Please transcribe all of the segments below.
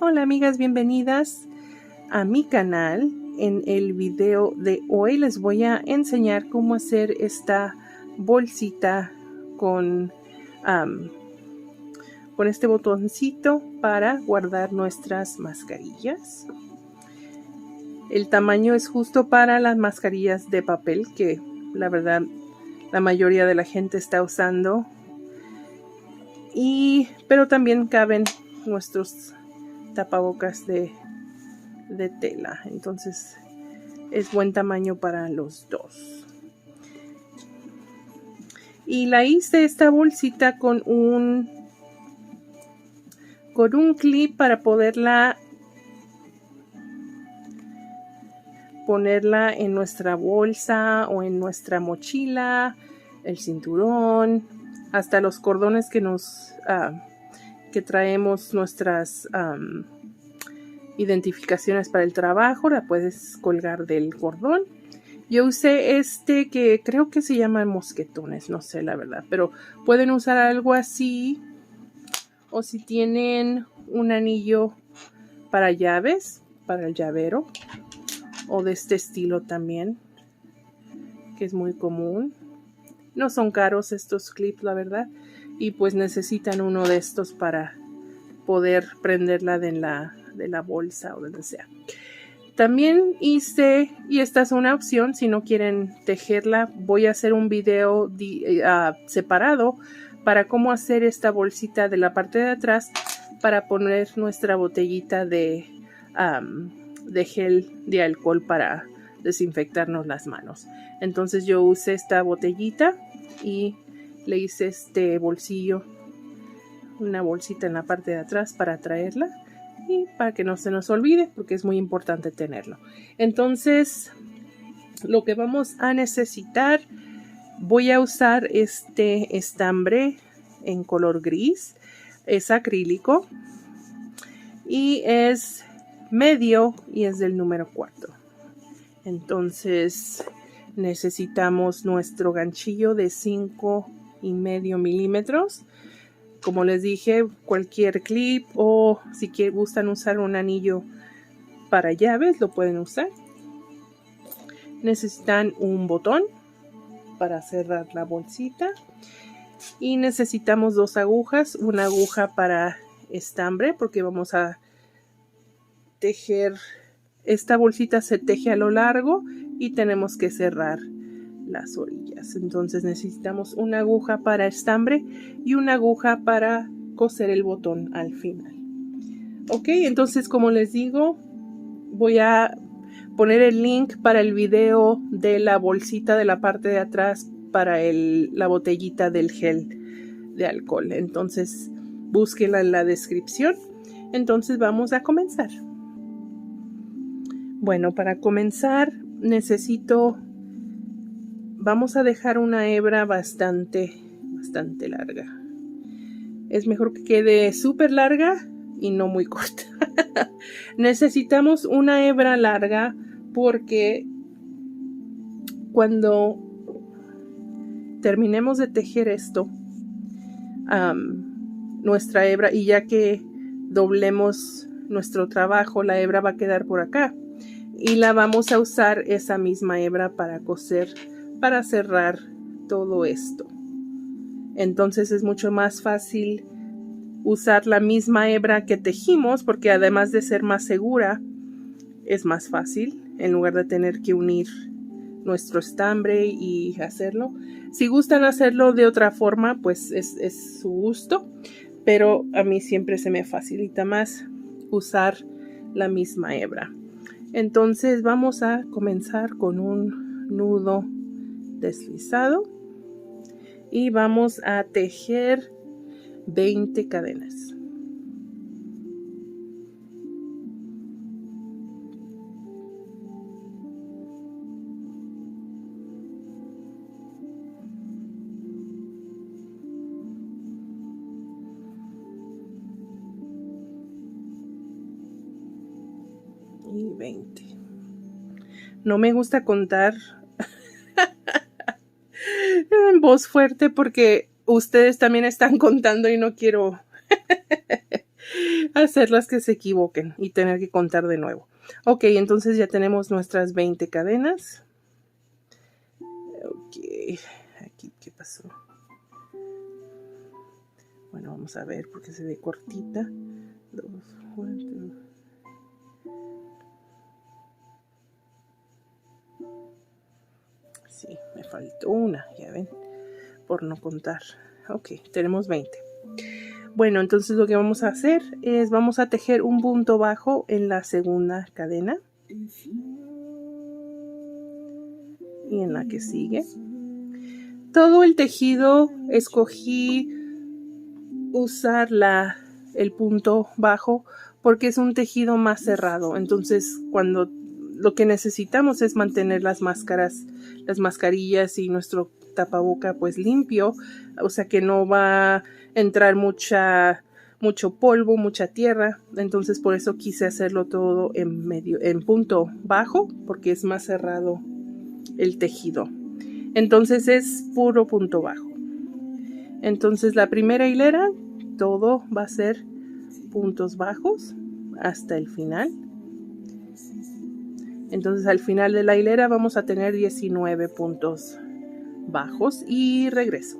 Hola amigas, bienvenidas a mi canal. En el video de hoy les voy a enseñar cómo hacer esta bolsita con este botoncito para guardar nuestras mascarillas. El tamaño es justo para las mascarillas de papel que la verdad la mayoría de la gente está usando, pero también caben nuestros tapabocas de tela, entonces es buen tamaño para los dos. Y la hice esta bolsita con un clip para ponerla en nuestra bolsa o en nuestra mochila, el cinturón, hasta los cordones que traemos nuestras identificaciones para el trabajo, la puedes colgar del cordón. Yo usé este que creo que se llaman mosquetones, no sé la verdad, pero pueden usar algo así, o si tienen un anillo para llaves, para el llavero, o de este estilo también, que es muy común. No son caros estos clips, la verdad, y pues necesitan uno de estos para poder prenderla de la bolsa o donde sea. También hice, y esta es una opción si no quieren tejerla, voy a hacer un video separado para cómo hacer esta bolsita de la parte de atrás para poner nuestra botellita de gel de alcohol para desinfectarnos las manos. Entonces yo usé esta botellita y le hice este bolsillo, una bolsita en la parte de atrás para traerla y para que no se nos olvide, porque es muy importante tenerlo. Entonces lo que vamos a necesitar, voy a usar este estambre en color gris, es acrílico y es medio y es del número 4. Entonces necesitamos nuestro ganchillo de 5,5 milímetros. Como les dije, cualquier clip, o si gustan usar un anillo para llaves, lo pueden usar. Necesitan un botón para cerrar la bolsita. Y necesitamos 2 agujas, una aguja para estambre, porque vamos a tejer. Esta bolsita se teje a lo largo y tenemos que cerrar las orillas. Entonces necesitamos una aguja para estambre y una aguja para coser el botón al final. Ok, entonces como les digo, voy a poner el link para el video de la bolsita de la parte de atrás para la botellita del gel de alcohol. Entonces búsquenla en la descripción. Entonces vamos a comenzar. Bueno, para comenzar vamos a dejar una hebra bastante larga. Es mejor que quede súper larga y no muy corta. Necesitamos una hebra larga porque cuando terminemos de tejer esto, nuestra hebra, y ya que doblemos nuestro trabajo, la hebra va a quedar por acá. Y la vamos a usar esa misma hebra para coser, para cerrar todo esto. Entonces es mucho más fácil usar la misma hebra que tejimos, porque además de ser más segura, es más fácil en lugar de tener que unir nuestro estambre y hacerlo. Si gustan hacerlo de otra forma, pues es su gusto, pero a mí siempre se me facilita más usar la misma hebra. Entonces vamos a comenzar con un nudo deslizado y vamos a tejer 20 cadenas. Y 20. No me gusta contar en voz fuerte porque ustedes también están contando y no quiero hacerlas que se equivoquen y tener que contar de nuevo. Ok, entonces ya tenemos nuestras 20 cadenas. Ok, aquí, ¿qué pasó? Bueno, vamos a ver porque se ve cortita. 2, 4. Sí, me faltó una, ya ven, por no contar. Ok, tenemos 20. Bueno, entonces lo que vamos a hacer es vamos a tejer un punto bajo en la segunda cadena y en la que sigue. Todo el tejido escogí usar el punto bajo porque es un tejido más cerrado. Entonces, cuando lo que necesitamos es mantener las máscaras, las mascarillas y nuestro tapaboca pues limpio, o sea que no va a entrar mucho polvo, mucha tierra. Entonces por eso quise hacerlo todo en punto bajo, porque es más cerrado el tejido. Entonces es puro punto bajo. Entonces la primera hilera todo va a ser puntos bajos hasta el final. Entonces al final de la hilera vamos a tener 19 puntos bajos y regreso.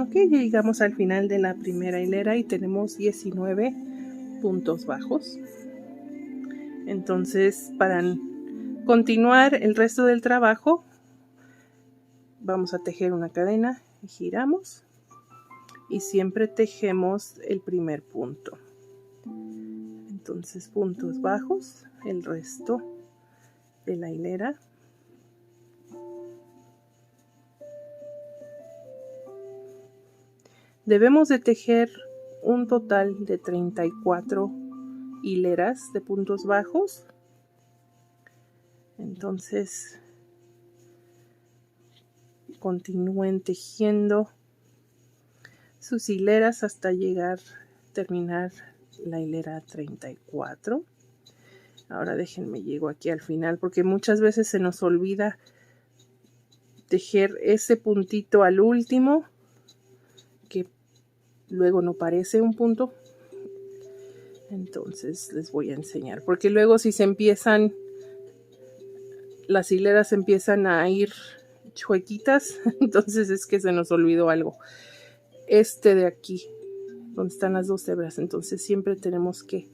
Ok, ya llegamos al final de la primera hilera y tenemos 19 puntos bajos. Entonces para continuar el resto del trabajo vamos a tejer una cadena y giramos y siempre tejemos el primer punto. Entonces puntos bajos el resto de la hilera. Debemos de tejer un total de 34 hileras de puntos bajos. Entonces continúen tejiendo sus hileras hasta terminar la hilera 34. Ahora déjenme llego aquí al final porque muchas veces se nos olvida tejer ese puntito al último que luego no parece un punto. Entonces les voy a enseñar porque luego si las hileras empiezan a ir chuequitas, entonces es que se nos olvidó algo. Este de aquí, donde están las dos hebras, entonces siempre tenemos que...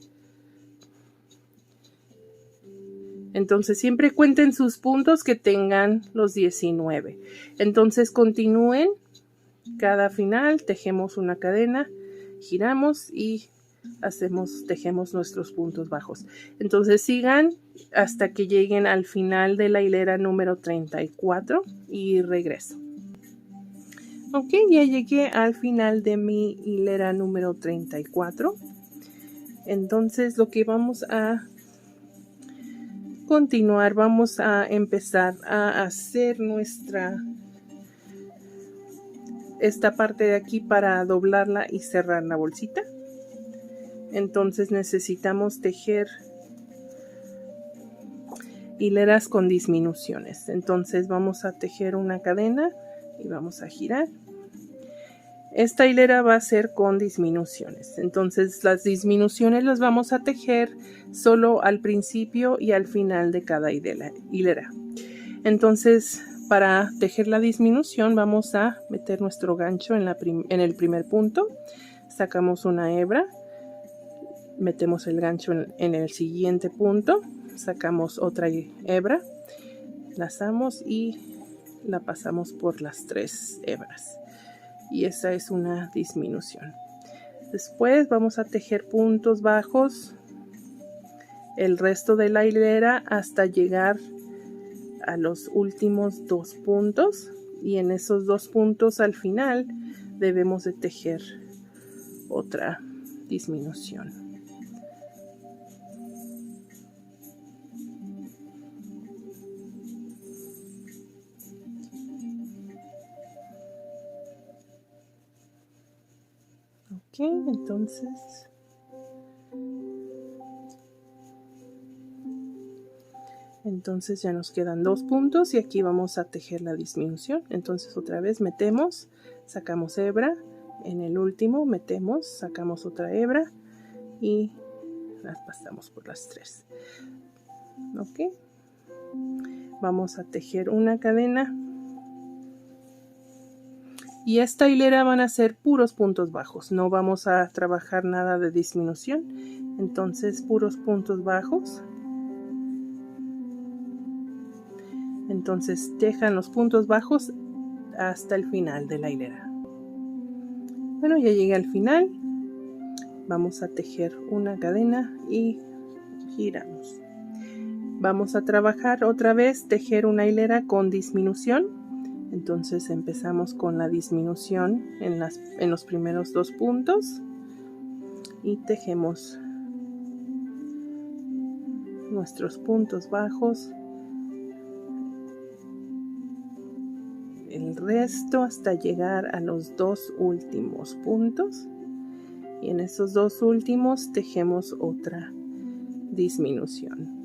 Entonces siempre cuenten sus puntos que tengan los 19. Entonces continúen, cada final tejemos una cadena, giramos y tejemos nuestros puntos bajos. Entonces sigan hasta que lleguen al final de la hilera número 34 y regreso. Ok, ya llegué al final de mi hilera número 34. Entonces lo que vamos a continuar, vamos a empezar a hacer esta parte de aquí para doblarla y cerrar la bolsita. Entonces necesitamos tejer hileras con disminuciones. Entonces vamos a tejer una cadena y vamos a girar. Esta hilera va a ser con disminuciones. Entonces las disminuciones las vamos a tejer solo al principio y al final de cada hilera. Entonces para tejer la disminución vamos a meter nuestro gancho en el primer punto. Sacamos una hebra. Metemos el gancho en el siguiente punto. Sacamos otra hebra. Lazamos y la pasamos por las 3 hebras. Y esa es una disminución. Después vamos a tejer puntos bajos el resto de la hilera hasta llegar a los últimos 2 puntos y en esos 2 puntos al final debemos de tejer otra disminución. Ok, entonces ya nos quedan 2 puntos y aquí vamos a tejer la disminución. Entonces otra vez metemos, sacamos hebra En el último metemos, sacamos otra hebra y las pasamos por las 3. Ok, vamos a tejer una cadena y esta hilera van a ser puros puntos bajos, no vamos a trabajar nada de disminución, entonces puros puntos bajos. Entonces tejan los puntos bajos hasta el final de la hilera. Bueno, ya llegué al final. Vamos a tejer una cadena y giramos. Vamos a trabajar otra vez, tejer una hilera con disminución. Entonces empezamos con la disminución en los primeros 2 puntos y tejemos nuestros puntos bajos, el resto hasta llegar a los 2 últimos puntos, y en esos 2 últimos tejemos otra disminución.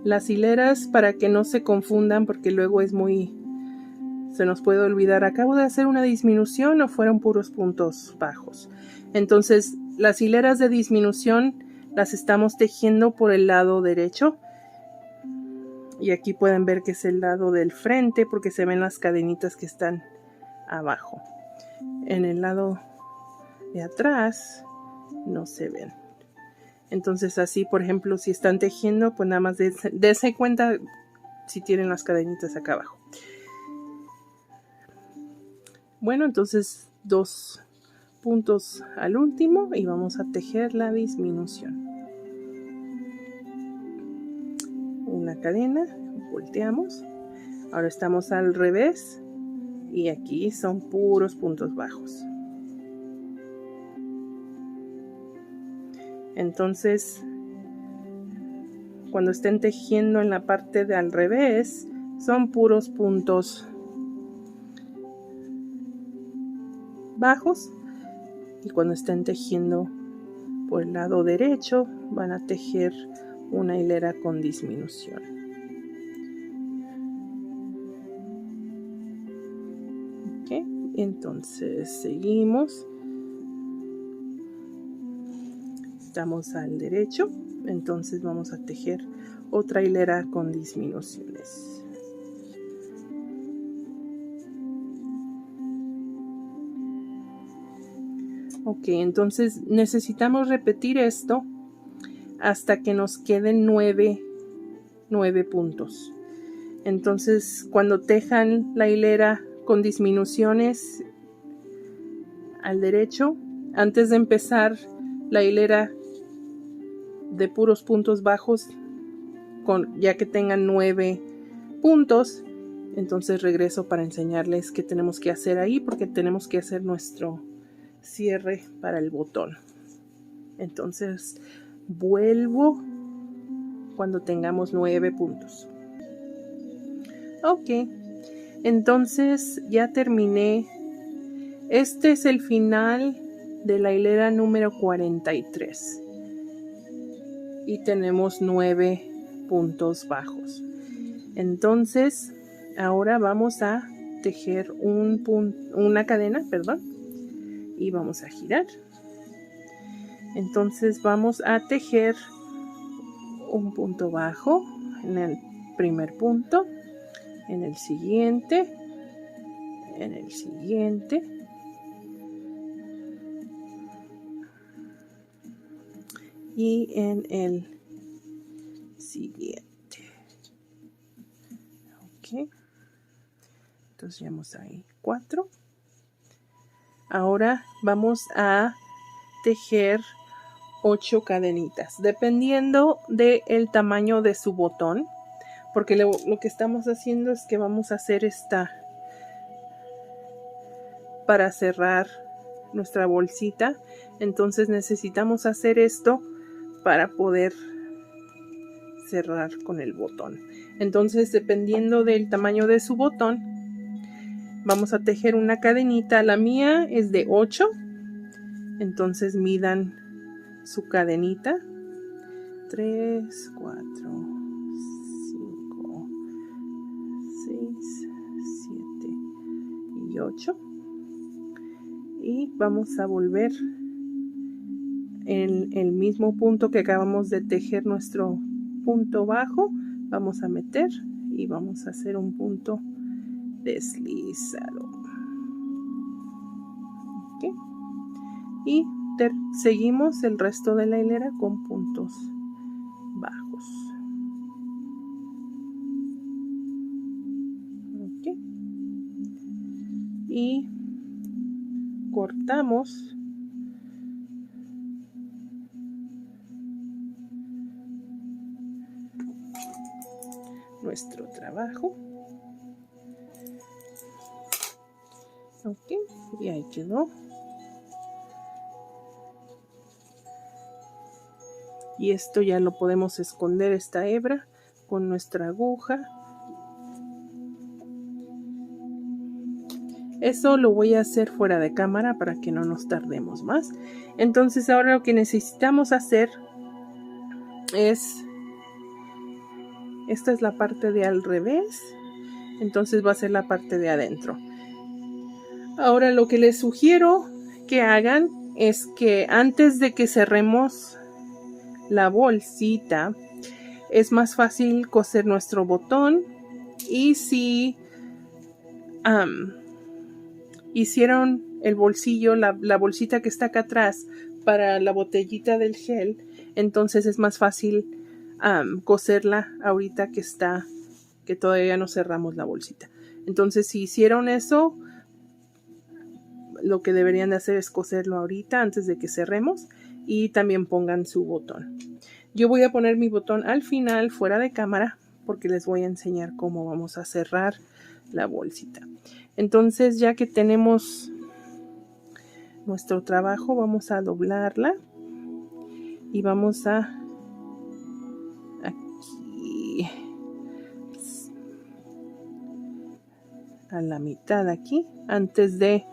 Las hileras, para que no se confundan, porque luego se nos puede olvidar, acabo de hacer una disminución o fueron puros puntos bajos. Entonces las hileras de disminución las estamos tejiendo por el lado derecho, y aquí pueden ver que es el lado del frente porque se ven las cadenitas que están abajo. En el lado de atrás no se ven. Entonces así, por ejemplo, si están tejiendo, pues nada más dense cuenta si tienen las cadenitas acá abajo. Bueno, entonces 2 puntos al último y vamos a tejer la disminución. Una cadena, volteamos. Ahora estamos al revés y aquí son puros puntos bajos. Entonces, cuando estén tejiendo en la parte de al revés, son puros puntos bajos, y cuando estén tejiendo por el lado derecho van a tejer una hilera con disminución. Ok, entonces seguimos. Estamos al derecho, entonces vamos a tejer otra hilera con disminuciones. Ok, entonces necesitamos repetir esto hasta que nos queden 9 puntos. Entonces, cuando tejan la hilera con disminuciones al derecho, antes de empezar la hilera de puros puntos bajos, ya que tengan 9 puntos, entonces regreso para enseñarles qué tenemos que hacer ahí, porque tenemos que hacer nuestro cierre para el botón. Entonces vuelvo cuando tengamos 9 puntos. Ok, entonces ya terminé. Este es el final de la hilera número 43 y tenemos 9 puntos bajos. Entonces ahora vamos a tejer una cadena, y vamos a girar. Entonces vamos a tejer un punto bajo en el primer punto, en el siguiente, y en el siguiente. Ok, entonces llevamos ahí 4. Ahora vamos a tejer 8 cadenitas, dependiendo del tamaño de su botón, porque lo que estamos haciendo es que vamos a hacer esta para cerrar nuestra bolsita. Entonces necesitamos hacer esto para poder cerrar con el botón. Entonces, dependiendo del tamaño de su botón, vamos a tejer una cadenita. La mía es de 8, entonces midan su cadenita. 3, 4, 5, 6, 28 y vamos a volver en el mismo punto que acabamos de tejer nuestro punto bajo, vamos a meter y vamos a hacer un punto deslizado. ¿Okay? Y seguimos el resto de la hilera con puntos bajos. ¿Okay? Y cortamos nuestro trabajo. Ok, y ahí quedó. Y esto ya lo podemos esconder, esta hebra, con nuestra aguja. Eso lo voy a hacer fuera de cámara para que no nos tardemos más. Entonces ahora lo que necesitamos hacer es, esta es la parte de al revés, entonces va a ser la parte de adentro. Ahora lo que les sugiero que hagan es que antes de que cerremos la bolsita, es más fácil coser nuestro botón. Y si hicieron el bolsillo, la bolsita que está acá atrás para la botellita del gel, entonces es más fácil coserla ahorita que todavía no cerramos la bolsita. Entonces si hicieron eso, lo que deberían de hacer es coserlo ahorita antes de que cerremos, y también pongan su botón. Yo voy a poner mi botón al final fuera de cámara porque les voy a enseñar cómo vamos a cerrar la bolsita. Entonces ya que tenemos nuestro trabajo, vamos a doblarla y vamos a aquí a la mitad aquí, antes de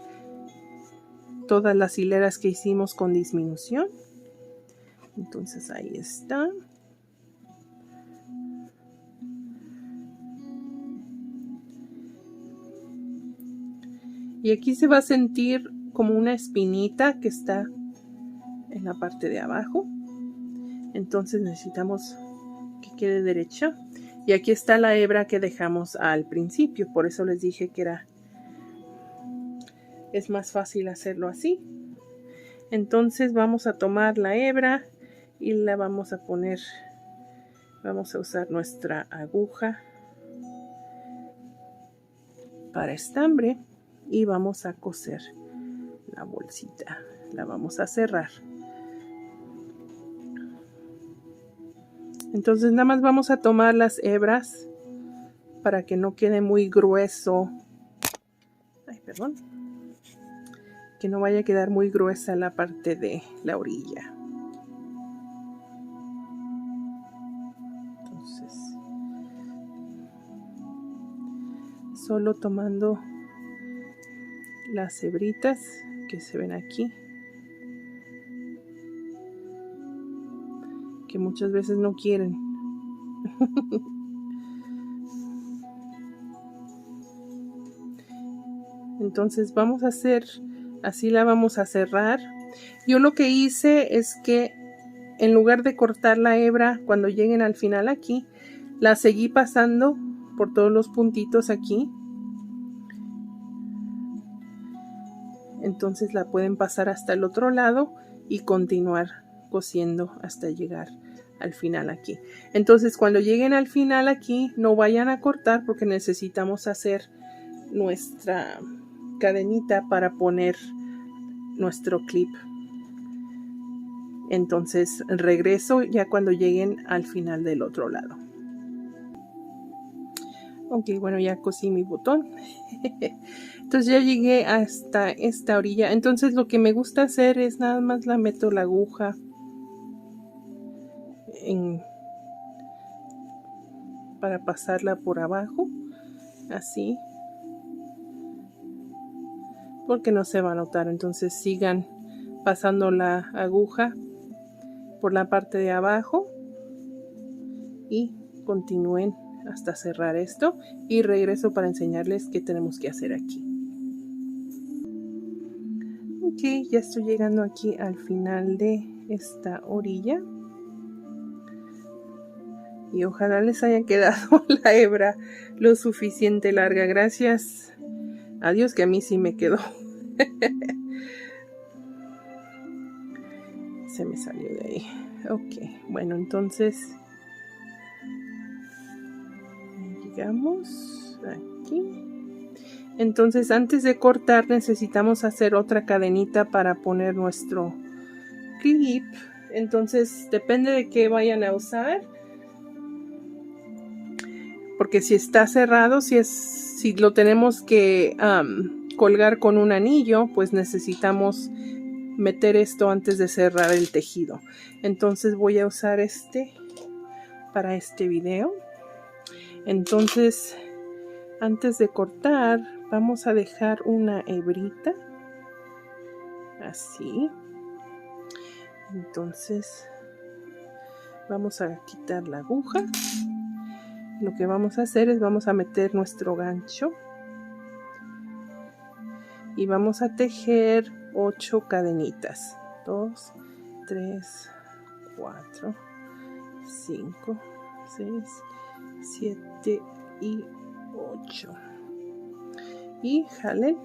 todas las hileras que hicimos con disminución. Entonces ahí está. Y aquí se va a sentir como una espinita que está en la parte de abajo. Entonces necesitamos que quede derecha. Y aquí está la hebra que dejamos al principio. Por eso les dije que es más fácil hacerlo así. Entonces vamos a tomar la hebra y la vamos a poner, vamos a usar nuestra aguja para estambre y vamos a coser la bolsita, la vamos a cerrar. Entonces nada más vamos a tomar las hebras para que no quede muy grueso. Ay, perdón. Que no vaya a quedar muy gruesa la parte de la orilla. Entonces, solo tomando las hebritas que se ven aquí, que muchas veces no quieren. Entonces vamos a hacer, así la vamos a cerrar. Yo lo que hice es que en lugar de cortar la hebra cuando lleguen al final aquí, la seguí pasando por todos los puntitos aquí. Entonces la pueden pasar hasta el otro lado y continuar cosiendo hasta llegar al final aquí. Entonces cuando lleguen al final aquí, no vayan a cortar porque necesitamos hacer nuestra cadenita para poner nuestro clip. Entonces regreso ya cuando lleguen al final del otro lado. Ok, bueno, ya cosí mi botón. Entonces ya llegué hasta esta orilla. Entonces lo que me gusta hacer es nada más la meto la aguja para pasarla por abajo, así, porque no se va a notar. Entonces sigan pasando la aguja por la parte de abajo y continúen hasta cerrar esto y regreso para enseñarles qué tenemos que hacer aquí. Ok, ya estoy llegando aquí al final de esta orilla. Y ojalá les haya quedado la hebra lo suficiente larga. Gracias a Dios que a mí sí me quedó. Se me salió de ahí. Ok, bueno, entonces llegamos aquí. Entonces antes de cortar necesitamos hacer otra cadenita para poner nuestro clip. Entonces depende de qué vayan a usar, porque si está cerrado, si lo tenemos que colgar con un anillo, pues necesitamos meter esto antes de cerrar el tejido. Entonces voy a usar este para este video. Entonces antes de cortar vamos a dejar una hebrita así. Entonces vamos a quitar la aguja. Lo que vamos a hacer es vamos a meter nuestro gancho y vamos a tejer 8 cadenitas. 2, 3, 4, 5, 6, 7 y 8. Y jalen.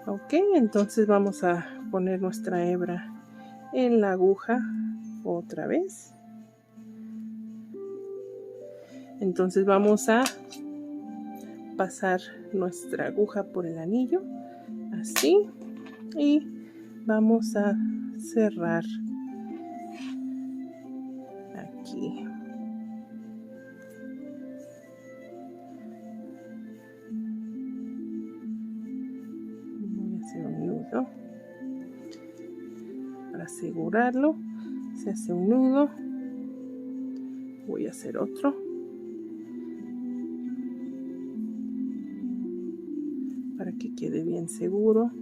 Ok, entonces vamos a poner nuestra hebra en la aguja otra vez. Entonces vamos a pasar nuestra aguja por el anillo, así, y vamos a cerrar aquí. Voy a hacer un nudo para asegurarlo. Se hace un nudo. Voy a hacer otro. Para que quede bien seguro.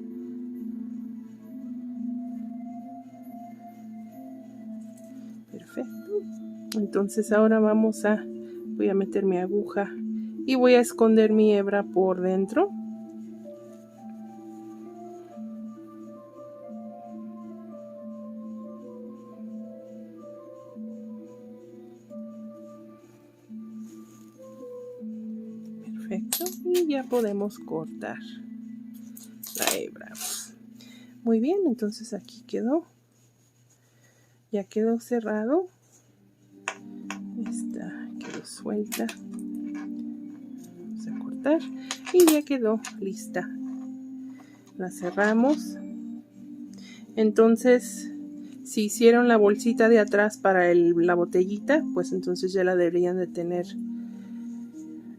Perfecto. Entonces ahora voy a meter mi aguja y voy a esconder mi hebra por dentro. Perfecto. Y ya podemos cortar la hebra. Muy bien, entonces aquí quedó. Ya quedó cerrado. Esta quedó suelta. Vamos a cortar y ya quedó lista. La cerramos. Entonces, si hicieron la bolsita de atrás para la botellita, pues entonces ya la deberían de tener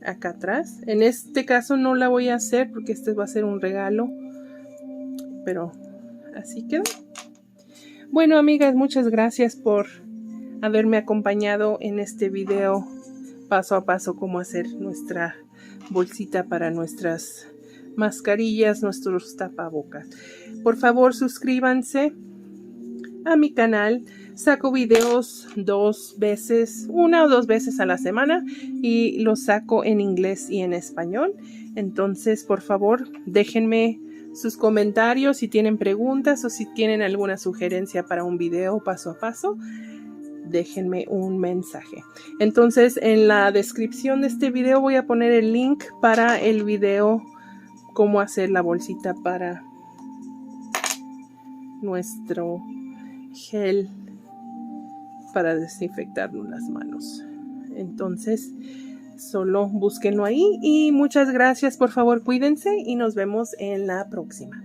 acá atrás. En este caso no la voy a hacer porque este va a ser un regalo, pero así quedó. Bueno, amigas, muchas gracias por haberme acompañado en este video paso a paso cómo hacer nuestra bolsita para nuestras mascarillas, nuestros tapabocas. Por favor, suscríbanse a mi canal. Saco videos 2 veces, 1 o 2 veces a la semana, y los saco en inglés y en español. Entonces, por favor, déjenme sus comentarios si tienen preguntas o si tienen alguna sugerencia para un video paso a paso. Déjenme un mensaje. Entonces, en la descripción de este video voy a poner el link para el video cómo hacer la bolsita para nuestro gel para desinfectarnos las manos. Entonces, solo búsquenlo ahí y muchas gracias. Por favor, cuídense y nos vemos en la próxima.